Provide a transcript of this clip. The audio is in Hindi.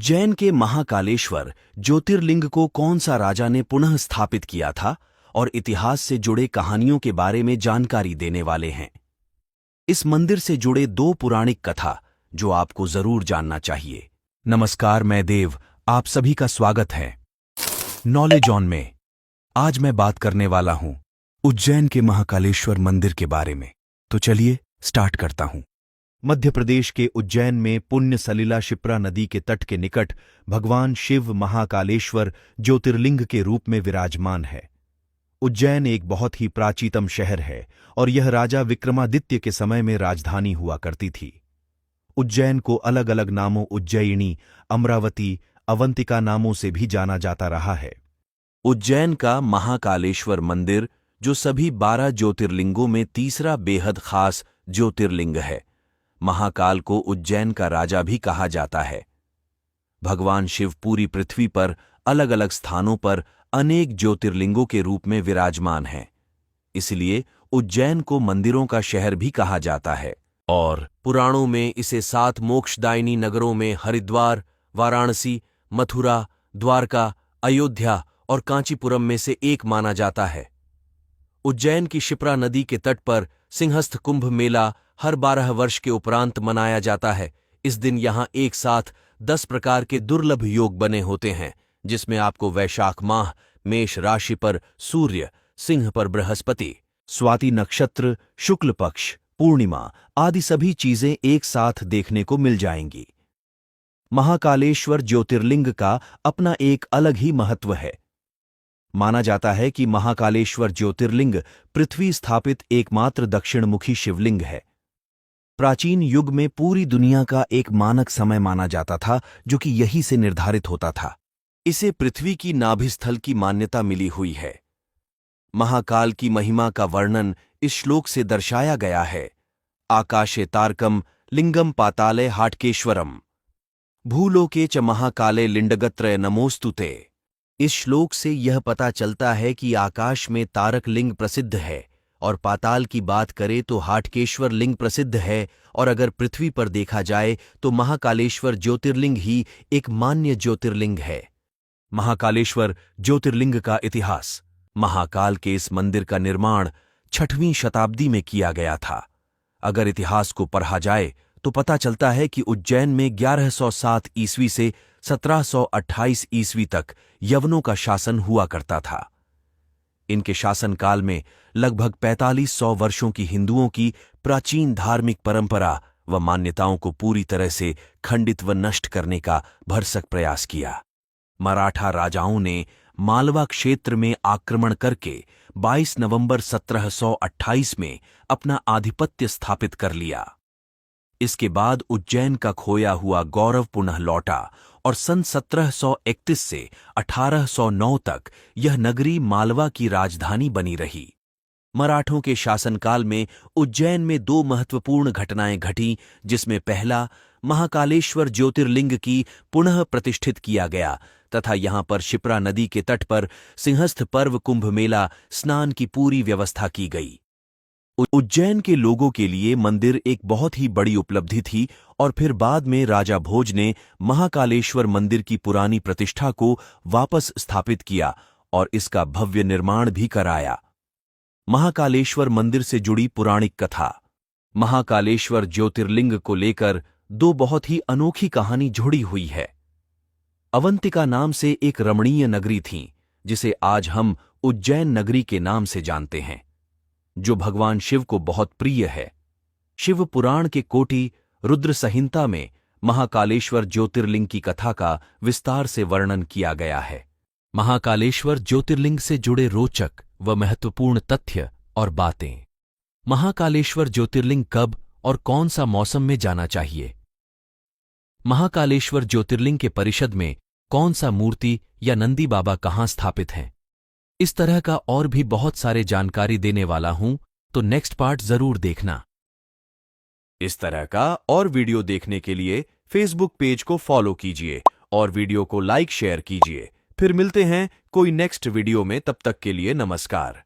उज्जैन के महाकालेश्वर ज्योतिर्लिंग को कौन सा राजा ने पुनः स्थापित किया था और इतिहास से जुड़े कहानियों के बारे में जानकारी देने वाले हैं। इस मंदिर से जुड़े दो पौराणिक कथा जो आपको जरूर जानना चाहिए। नमस्कार, मैं देव, आप सभी का स्वागत है नॉलेज ऑन में। आज मैं बात करने वाला हूं उज्जैन के महाकालेश्वर मंदिर के बारे में। तो चलिए स्टार्ट करता हूं। मध्य प्रदेश के उज्जैन में पुण्य सलिला क्षिप्रा नदी के तट के निकट भगवान शिव महाकालेश्वर ज्योतिर्लिंग के रूप में विराजमान है। उज्जैन एक बहुत ही प्राचीनतम शहर है और यह राजा विक्रमादित्य के समय में राजधानी हुआ करती थी। उज्जैन को अलग अलग नामों उज्जयिनी, अमरावती, अवंतिका नामों से भी जाना जाता रहा है। उज्जैन का महाकालेश्वर मंदिर, जो सभी 12 ज्योतिर्लिंगों में तीसरा बेहद खास ज्योतिर्लिंग है, महाकाल को उज्जैन का राजा भी कहा जाता है। भगवान शिव पूरी पृथ्वी पर अलग अलग स्थानों पर अनेक ज्योतिर्लिंगों के रूप में विराजमान हैं। इसलिए उज्जैन को मंदिरों का शहर भी कहा जाता है और पुराणों में इसे 7 मोक्षदायिनी नगरों में हरिद्वार, वाराणसी, मथुरा, द्वारका, अयोध्या और कांचीपुरम में से एक माना जाता है। उज्जैन की क्षिप्रा नदी के तट पर सिंहस्थ कुंभ मेला हर 12 वर्ष के उपरांत मनाया जाता है। इस दिन यहां एक साथ 10 प्रकार के दुर्लभ योग बने होते हैं, जिसमें आपको वैशाख माह मेष राशि पर सूर्य, सिंह पर बृहस्पति, स्वाति नक्षत्र, शुक्ल पक्ष, पूर्णिमा आदि सभी चीजें एक साथ देखने को मिल जाएंगी। महाकालेश्वर ज्योतिर्लिंग का अपना एक अलग ही महत्व है। माना जाता है कि महाकालेश्वर ज्योतिर्लिंग पृथ्वी स्थापित एकमात्र दक्षिणमुखी शिवलिंग है। प्राचीन युग में पूरी दुनिया का एक मानक समय माना जाता था, जो कि यही से निर्धारित होता था। इसे पृथ्वी की नाभिस्थल की मान्यता मिली हुई है। महाकाल की महिमा का वर्णन इस श्लोक से दर्शाया गया है। आकाशे तारकम लिंगम पाताले हाटकेश्वरम भूलोके च महाकाले लिंडगत्रय नमोस्तुते। इस श्लोक से यह पता चलता है कि आकाश में तारक लिंग प्रसिद्ध है और पाताल की बात करें तो हाटकेश्वर लिंग प्रसिद्ध है, और अगर पृथ्वी पर देखा जाए तो महाकालेश्वर ज्योतिर्लिंग ही एक मान्य ज्योतिर्लिंग है। महाकालेश्वर ज्योतिर्लिंग का इतिहास। महाकाल के इस मंदिर का निर्माण 6वीं शताब्दी में किया गया था। अगर इतिहास को पढ़ा जाए तो पता चलता है कि उज्जैन में 1107 ईस्वी से 1728 ईस्वी तक यवनों का शासन हुआ करता था। इनके शासनकाल में लगभग 4500 वर्षों की हिंदुओं की प्राचीन धार्मिक परंपरा व मान्यताओं को पूरी तरह से खंडित व नष्ट करने का भरसक प्रयास किया। मराठा राजाओं ने मालवा क्षेत्र में आक्रमण करके 22 नवंबर 1728 में अपना आधिपत्य स्थापित कर लिया। इसके बाद उज्जैन का खोया हुआ गौरव पुनः लौटा और सन 1731 से 1809 तक यह नगरी मालवा की राजधानी बनी रही। मराठों के शासनकाल में उज्जैन में 2 महत्वपूर्ण घटनाएं घटीं, जिसमें पहला महाकालेश्वर ज्योतिर्लिंग की पुनः प्रतिष्ठित किया गया तथा यहां पर क्षिप्रा नदी के तट पर सिंहस्थ पर्व कुंभ मेला स्नान की पूरी व्यवस्था की गई। उज्जैन के लोगों के लिए मंदिर एक बहुत ही बड़ी उपलब्धि थी और फिर बाद में राजा भोज ने महाकालेश्वर मंदिर की पुरानी प्रतिष्ठा को वापस स्थापित किया और इसका भव्य निर्माण भी कराया। महाकालेश्वर मंदिर से जुड़ी पौराणिक कथा। महाकालेश्वर ज्योतिर्लिंग को लेकर 2 बहुत ही अनोखी कहानी जुड़ी हुई है। अवंतिका नाम से एक रमणीय नगरी थी, जिसे आज हम उज्जैन नगरी के नाम से जानते हैं, जो भगवान शिव को बहुत प्रिय है। शिव पुराण के कोटि रुद्र संहिता में महाकालेश्वर ज्योतिर्लिंग की कथा का विस्तार से वर्णन किया गया है। महाकालेश्वर ज्योतिर्लिंग से जुड़े रोचक व महत्वपूर्ण तथ्य और बातें। महाकालेश्वर ज्योतिर्लिंग कब और कौन सा मौसम में जाना चाहिए? महाकालेश्वर ज्योतिर्लिंग के परिषद में कौन सा मूर्ति या नंदी बाबा कहाँ स्थापित हैं? इस तरह का और भी बहुत सारे जानकारी देने वाला हूं, तो नेक्स्ट पार्ट जरूर देखना। इस तरह का और वीडियो देखने के लिए फेसबुक पेज को फॉलो कीजिए और वीडियो को लाइक शेयर कीजिए। फिर मिलते हैं कोई नेक्स्ट वीडियो में, तब तक के लिए नमस्कार।